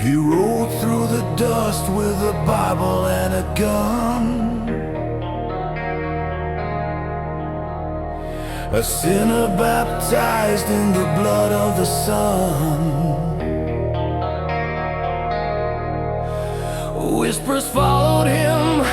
He rode through the dust with a Bible and a gun. A sinner baptized in the blood of the Son. Whispers followed him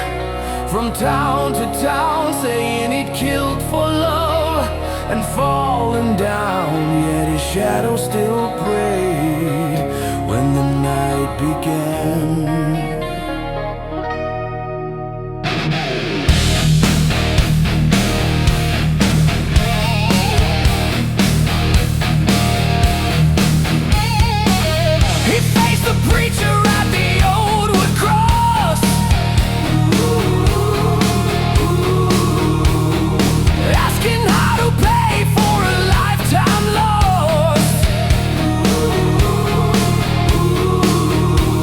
from town to town, saying he'd killed for love and fallen down. Yet his shadow still prayed when the night began. He faced the preacher at the old wood cross, asking how to pay for a lifetime loss.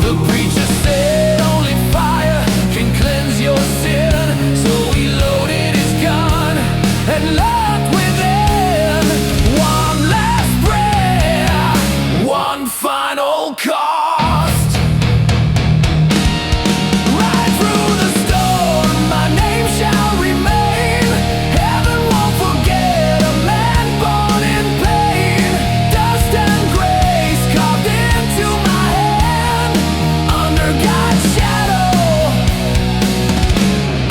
The preacher said only fire can cleanse your sin, so he loaded his gun and locked within. One last prayer, one final cost. Right through the storm, my name shall remain. Heaven won't forget a man born in pain. Dust and grace carved into my hand. Under God's shadow,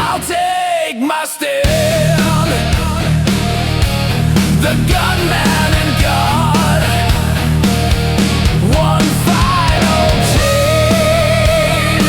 I'll take my stand. The gunman and God, one final chain.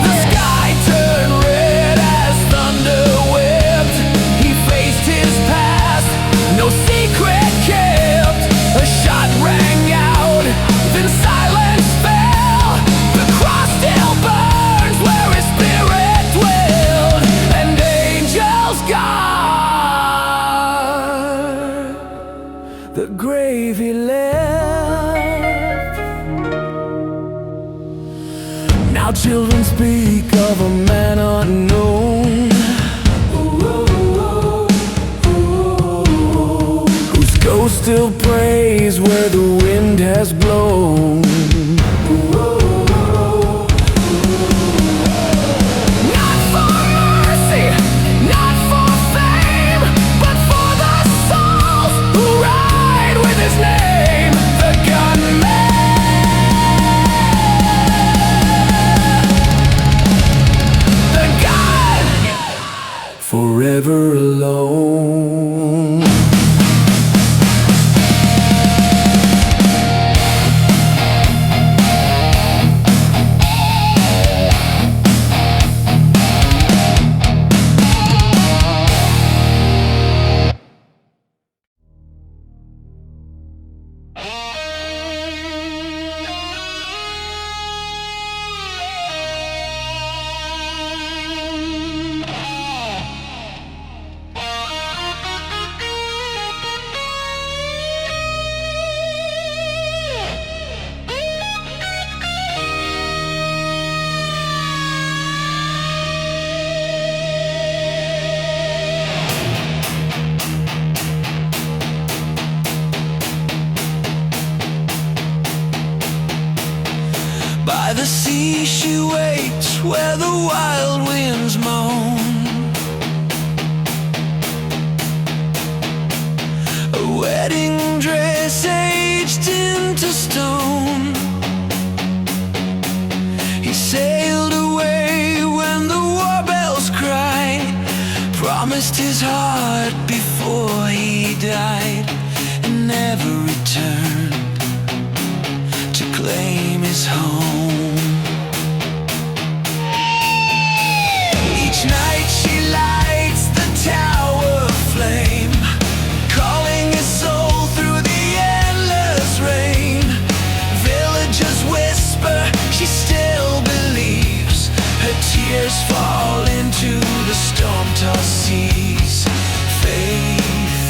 The sky turned red as thunder whipped. He faced his past, no secret kept. A shot rang out, then silence fell. The cross still burns where his spirit dwelled, and angels guard the grave he left. Now children speak of a man unknown, whose ghost still prays where the wind has blown. Not for mercy, not for fame, but for the souls who ride with his name. The gunman, the God, forever alone. By the sea she waits where the wild winds moan. A wedding dress aged into stone. He sailed away when the war bells cried, promised his heart before he died, and never returned to claim his home. Each night she lights the tower flame, calling his soul through the endless rain. Villagers whisper she still believes. Her tears fall into the storm-tossed seas. Faith,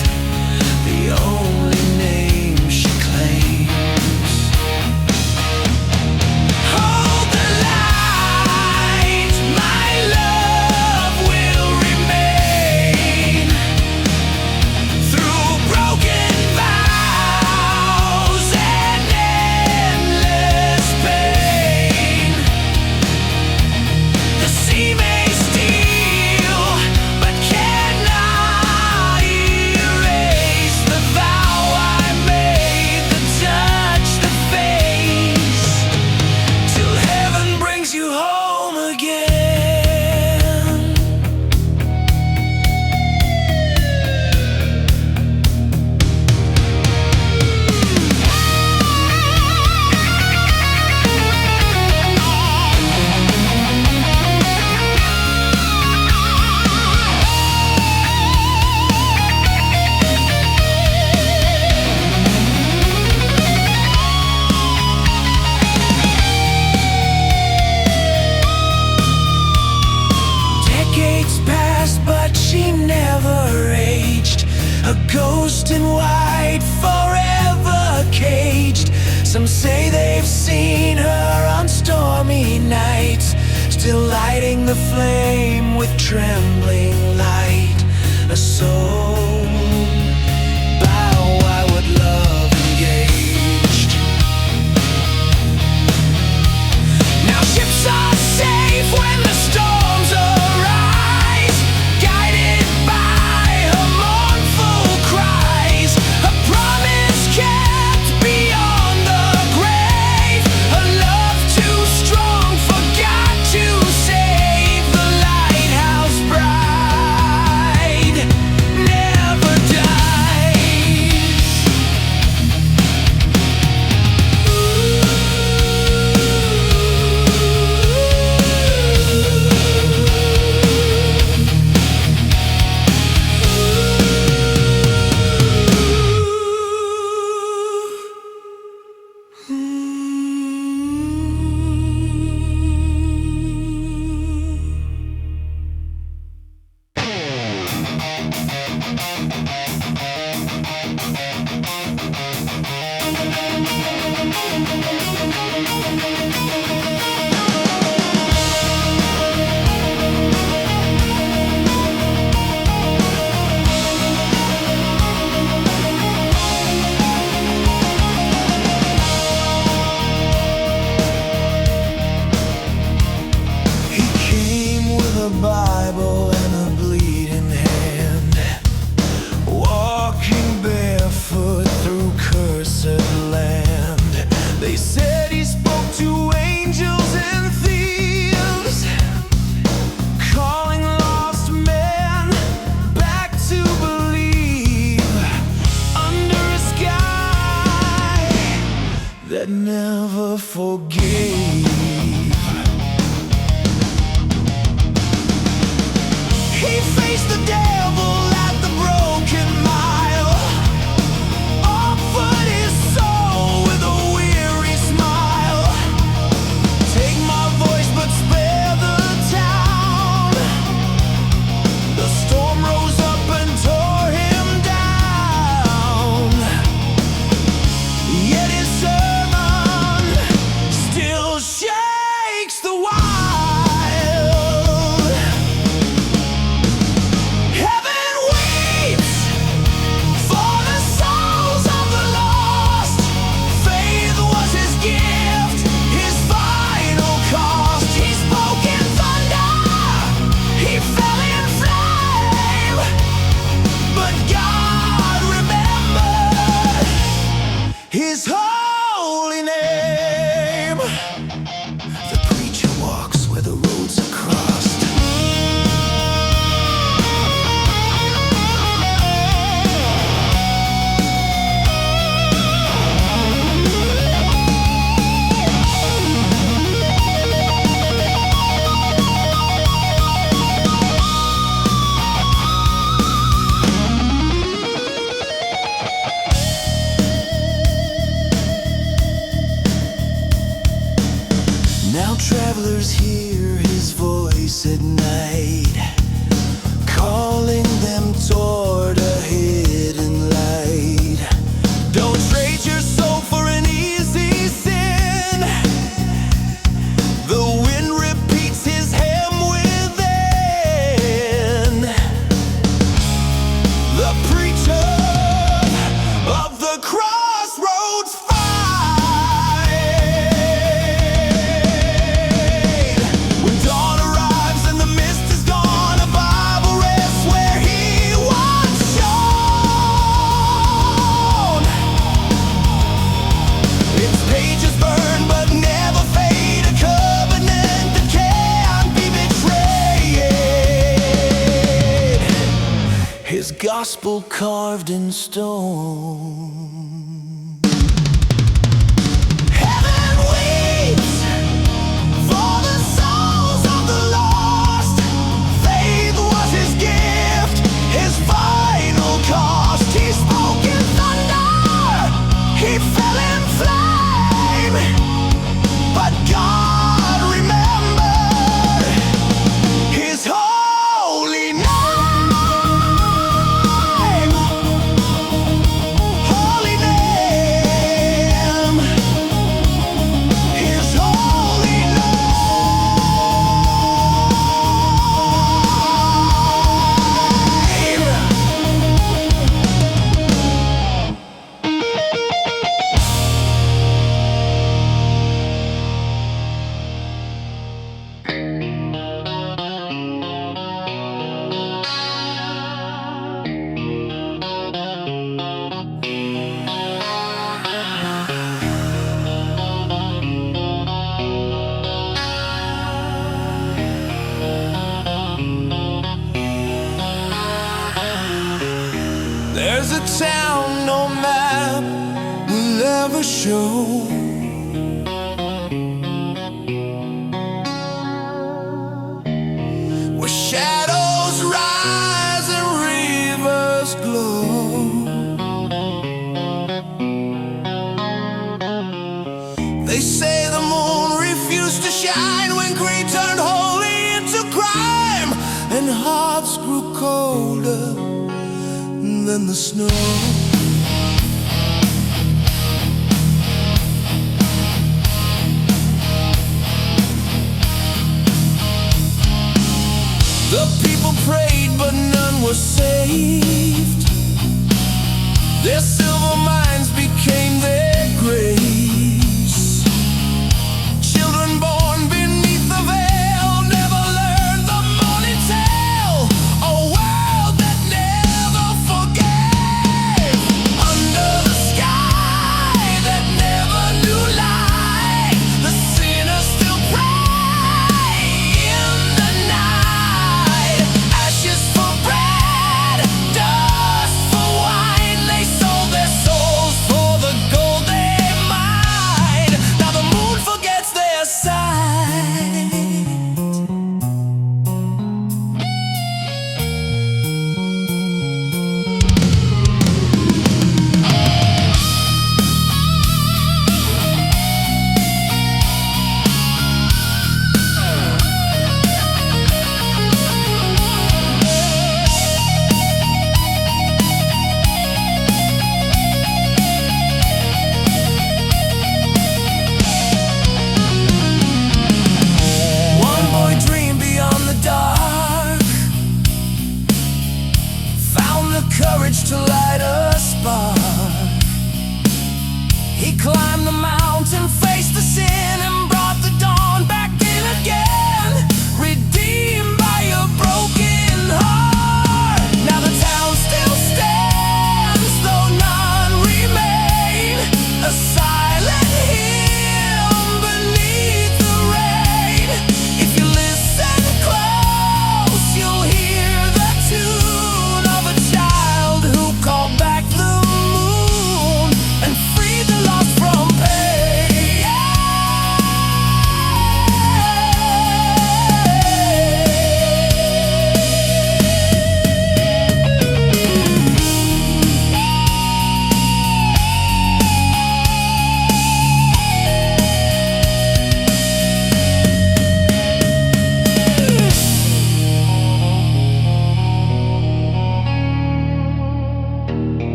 Ghost in white, forever caged. Some say they've seen her on stormy nights, still lighting the flame with trembling light. A soul, bow I would love engaged. Now ships are safe when the storms arise, guided by her mournful cries. A promise kept beyond the grave, a love too strong forgot to save. The lighthouse bride never dies. He came with a Bible and a bleeding hand, walking barefoot through cursed land. They said he spoke to angels and thieves, calling lost men back to believe under a sky that never forgave. He faced the devil at the broken mile, offered his soul with a weary smile. Take my voice but spare the town. The storm rose up and tore him down, yet his sermon still shakes the wild. Heaven weeps for the souls of the lost. Faith was his gift, his final cost. He spoke in thunder, he fell in flame, but God remembered his holy name. The preacher walks where the roads are crossed. Now travelers hear his voice at night, calling them toward a hidden light. Don't trade your soul for an easy sin. The wind repeats his hymn within. The preacher of the crossroads fight. When dawn arrives and the mist is gone, a Bible rests where he once shone. Its pages burn but never fade, a covenant that can't be betrayed. His gospel carved in stone. Heaven weeps for the souls of the lost. Faith was his gift, his final cost. He spoke in thunder, he fell in flame, but God remembered his holy name. a town no map will ever show. Where shadows rise and rivers glow. They say the moon refused to shine when greed turned holy into crime, and hearts grew colder than the snow. The people prayed, but none were saved. Their silver mines became their graves. Children born beneath the veil never learned the morning tale. A world that never forgave. Under the sky that never knew light, the sinners still pray in the night. Ashes for bread, dust for wine, they sold their souls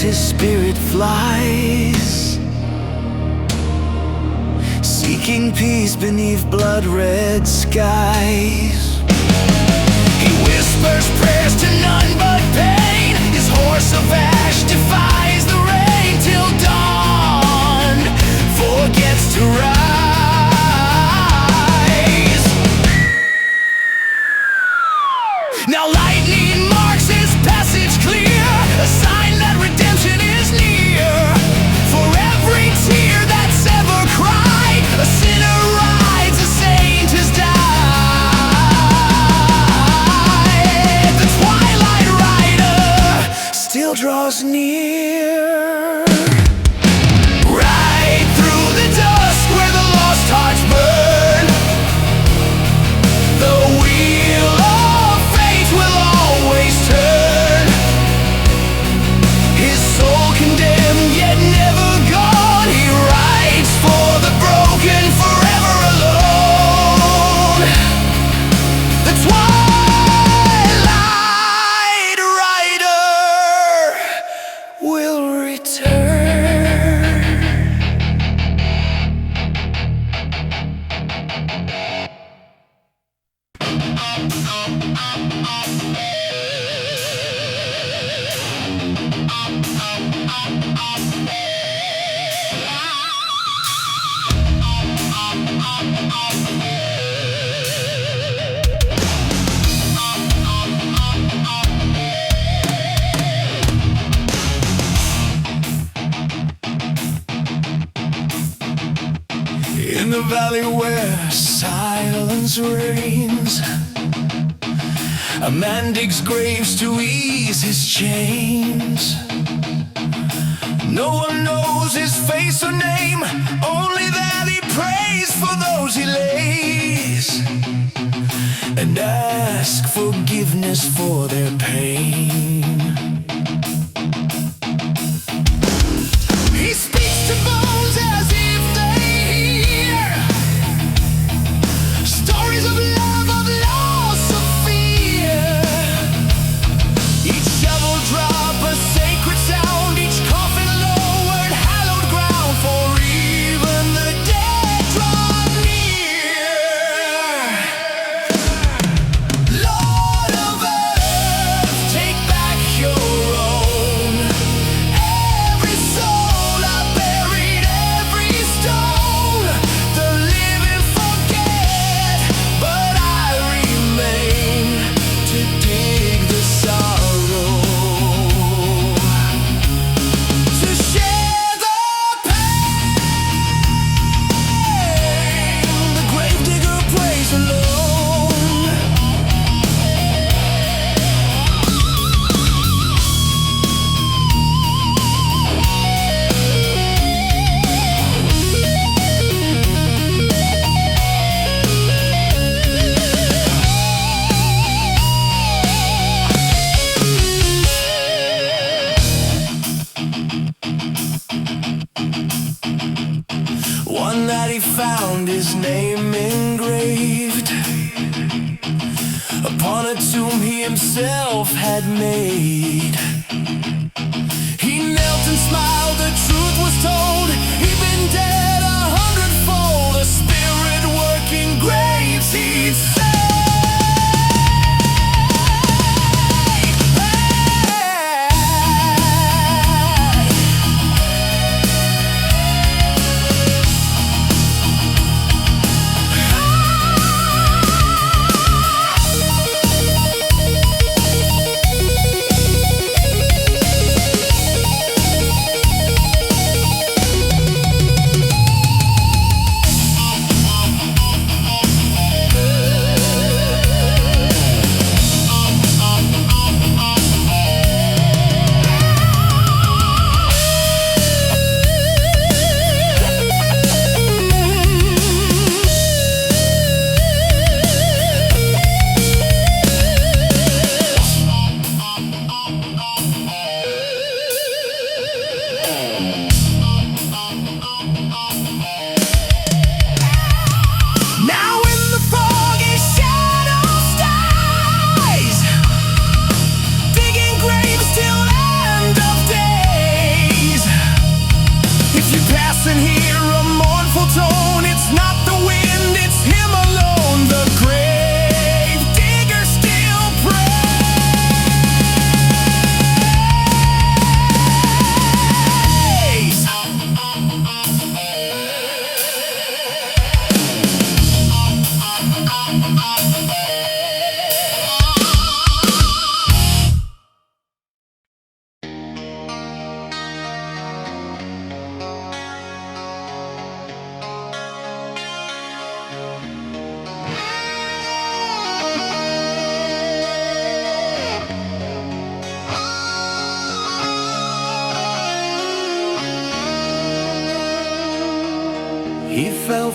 his spirit flies, seeking peace beneath blood-red skies. He whispers prayers to none but pain. His horse of ash defies the rain till dawn forgets to rise. Now lightning marks his passage clear, a sign that redemption is near. For every tear that's ever cried, a sinner rides, a saint has died. The twilight rider still draws near, right through the dusk where the lost hearts burn. The wheel of fate will always turn. His soul condemned yet never gone, he rides for the broken, forever alone. The twilight rider will return. In the valley where silence reigns, a man digs graves to ease his chains. No one knows his face or name, only that he prays for those he lays, and asks forgiveness for their pain. He speaks to bones as if they hear stories of love, of loss, of fear. Each shovel drop a sacred sound, each coffin lowered hallowed ground. For even the dead draw near. Lord of earth, take back your own. Every soul I buried, every stone. The living forget, but I remain to dig the sorrow, to share the pain. The gravedigger prays alone. One that he found his name engraved upon a tomb he himself had made. He knelt and smiled, the truth was told. He'd been dead 100-fold, a spirit working graves he'd saved.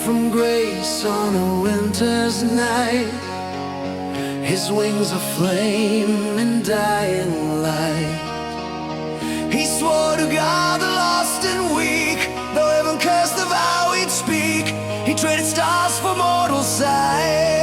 from grace on a winter's night. His wings are flame and dying light. He swore to God the lost and weak, though heaven cursed the vow he'd speak. He traded stars for mortal sight.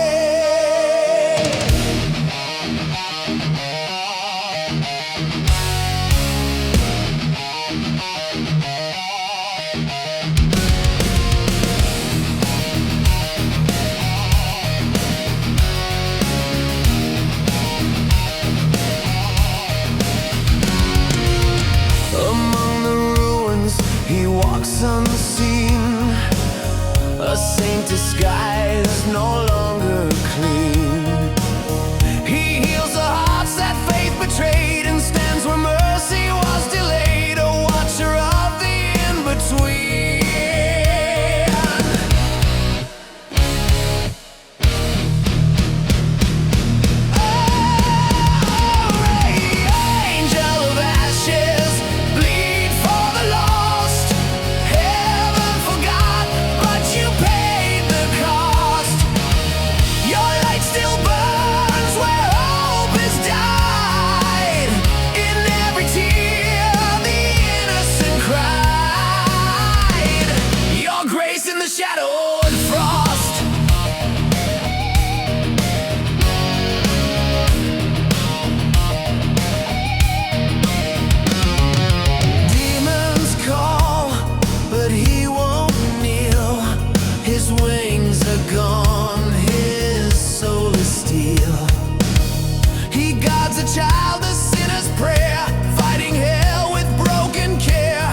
Unseen, a saint disguised, no longer clean. He heals the hearts that faith betrayed and stands where mercy was delayed, a watcher of the in-between. Shadow and frost. Demons call, but he won't kneel. His wings are gone, his soul is steel. He guards a child, a sinner's prayer, fighting hell with broken care,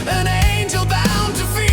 an angel bound to fear.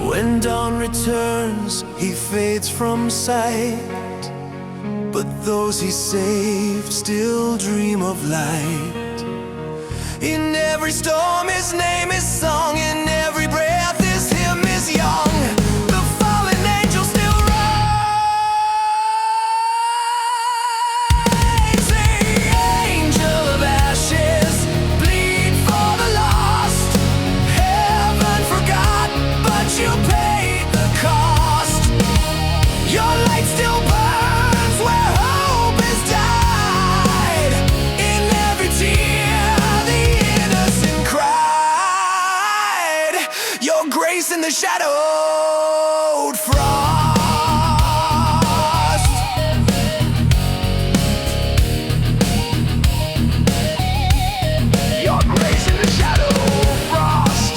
When dawn returns, he fades from sight, but those he saved still dream of light. In every storm his name is sung, in every breath his hymn is young. The fallen angel still rise. The angel of ashes, bleed for the lost. Heaven forgot, but you paid the cost. Your light still burns where hope has died. In every tear the innocent cried. Your grace in the shadowed frost. Your grace in the shadowed frost.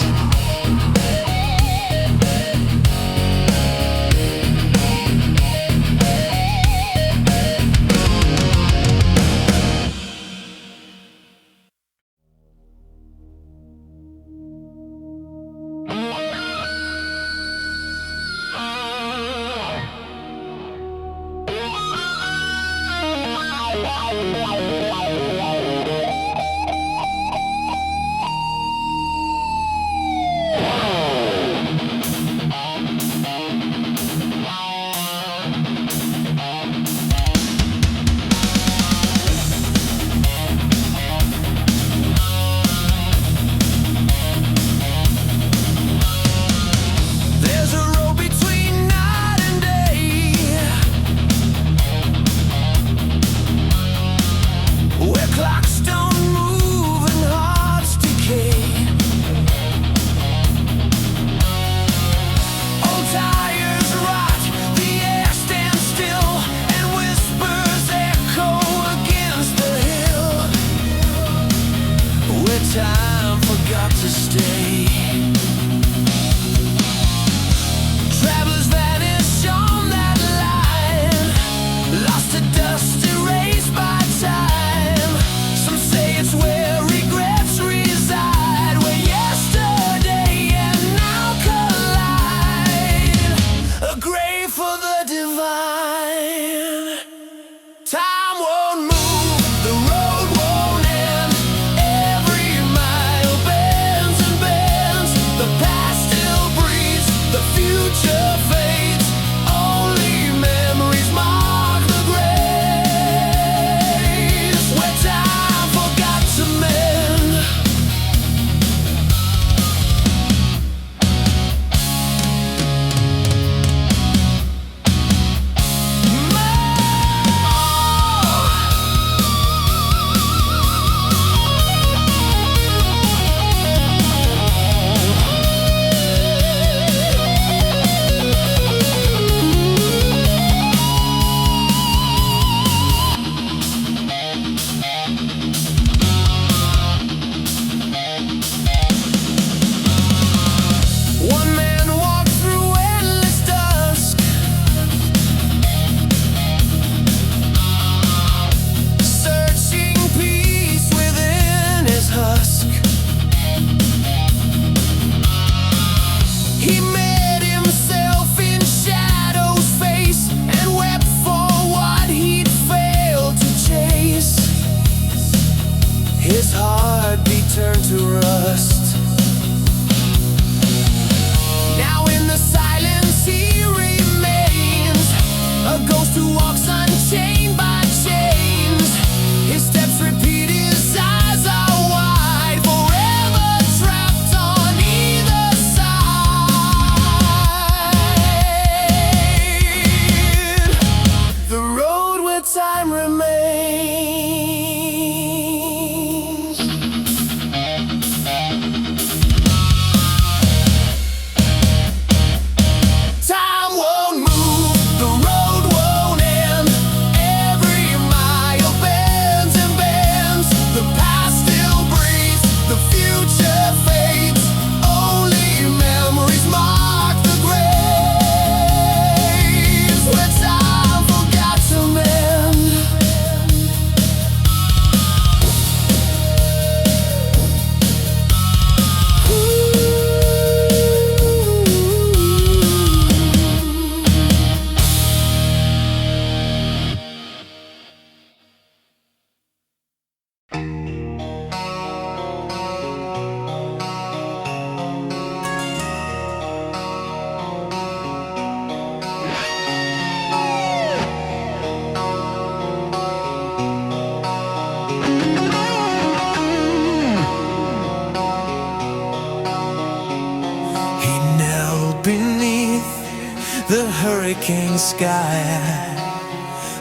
the hurricane sky,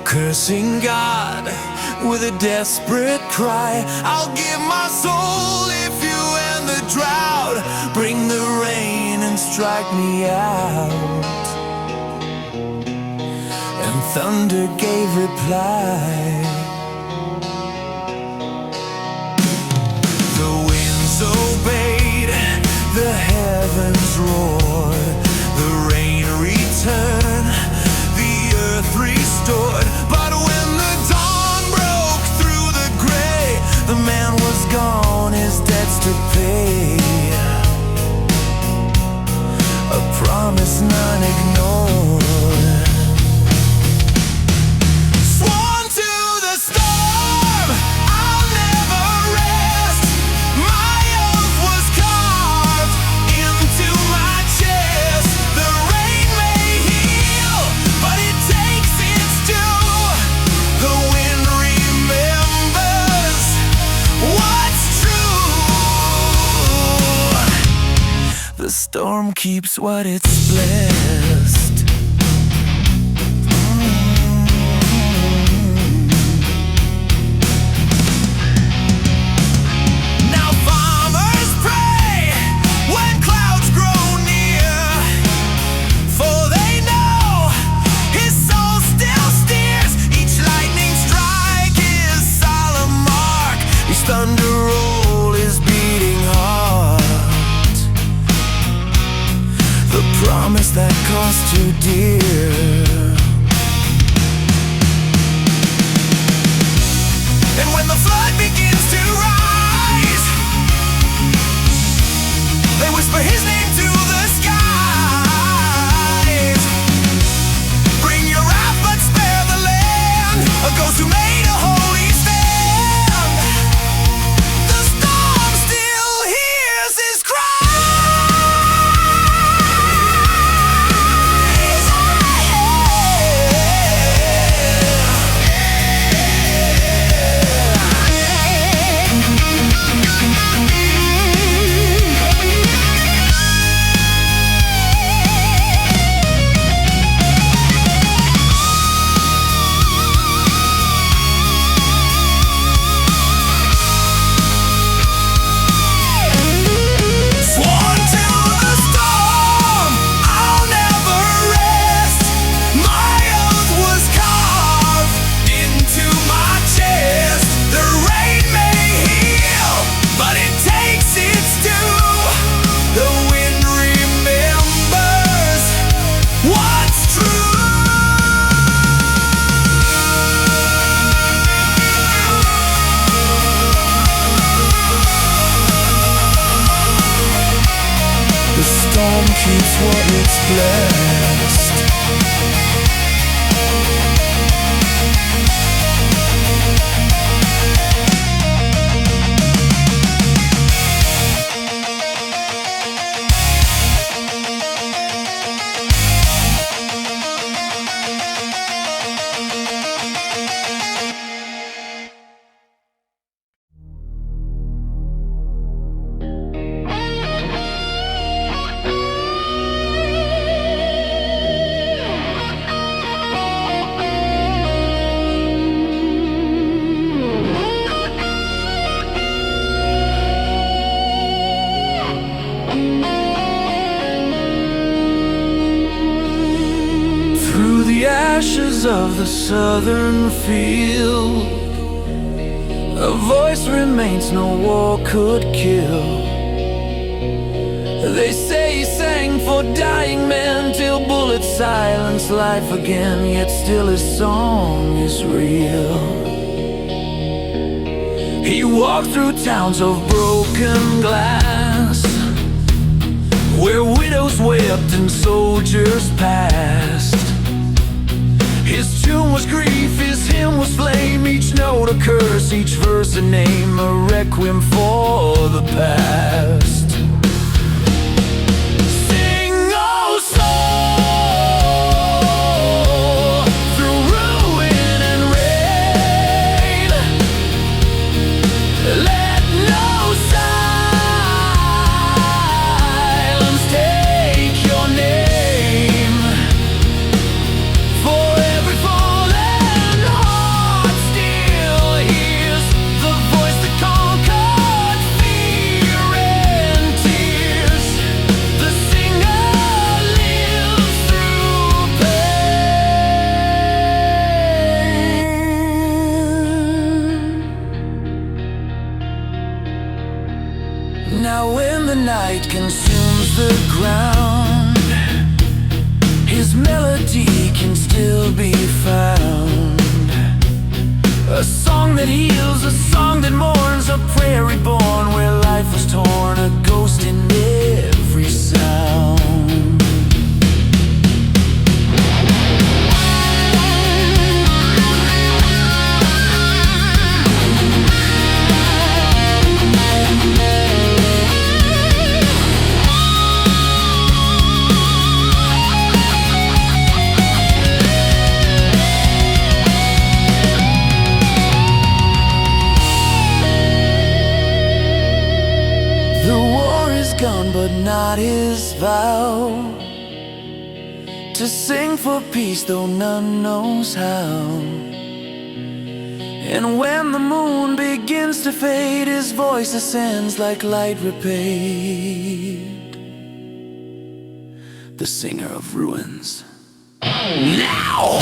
cursing God with a desperate cry. I'll give my soul if you end the drought, bring the rain and strike me out. And thunder gave reply. The winds obeyed, the heavens roared, the rain returned, the earth restored. But when the dawn broke through the gray, the man was gone, his debts to pay, a promise none ignored. The storm keeps what it's blessed. Now farmers pray when clouds grow near, for they know his soul still steers. Each lightning strike is solemn mark, each thunder roll is beating heart. The promise that cost too dear. And when the flood begins to rise, they whisper his name to the skies. Bring your wrath but spare the land, a ghost who made a holy stand. The storm still hears his cry. The storm keeps what it's blessed. Ashes of the southern field, a voice remains no war could kill. They say he sang for dying men till bullets silence life again, yet still his song is real. He walked through towns of broken glass, where widows wept and soldiers passed. His tune was grief, his hymn was flame, each note a curse, each verse a name, a requiem for the past. Sing, oh soul, through ruin and rain, let no silence take your name. moonlight consumes the ground, his melody can still be found. A song that heals, a song that mourns, a prayer reborn where life was torn, a ghost in every sound. Gone, but not his vow to sing for peace, though none knows how. And when the moon begins to fade, his voice ascends like light repaid. The singer of ruins. Now!